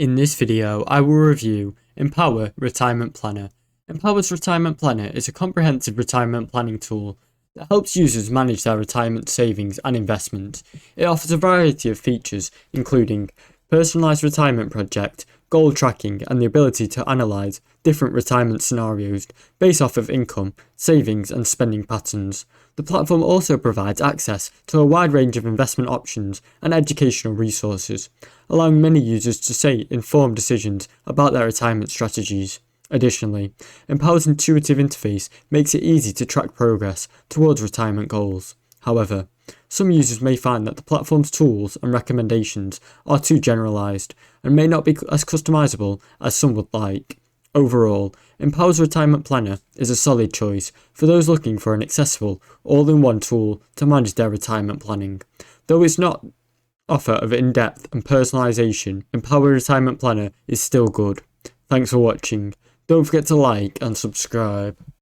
In this video, I will review Empower Retirement Planner. Empower's Retirement Planner is a comprehensive retirement planning tool that helps users manage their retirement savings and investments. It offers a variety of features, including personalized retirement project, goal tracking, and the ability to analyze different retirement scenarios based off of income, savings, and spending patterns. The platform also provides access to a wide range of investment options and educational resources, allowing many users to make informed decisions about their retirement strategies. Additionally, Empower's intuitive interface makes it easy to track progress towards retirement goals. However, some users may find that the platform's tools and recommendations are too generalized and may not be as customizable as some would like. Overall, Empower's Retirement Planner is a solid choice for those looking for an accessible, all-in-one tool to manage their retirement planning. Though it's not offer of in-depth and personalization, Empower Retirement Planner is still good. Thanks for watching. Don't forget to like and subscribe.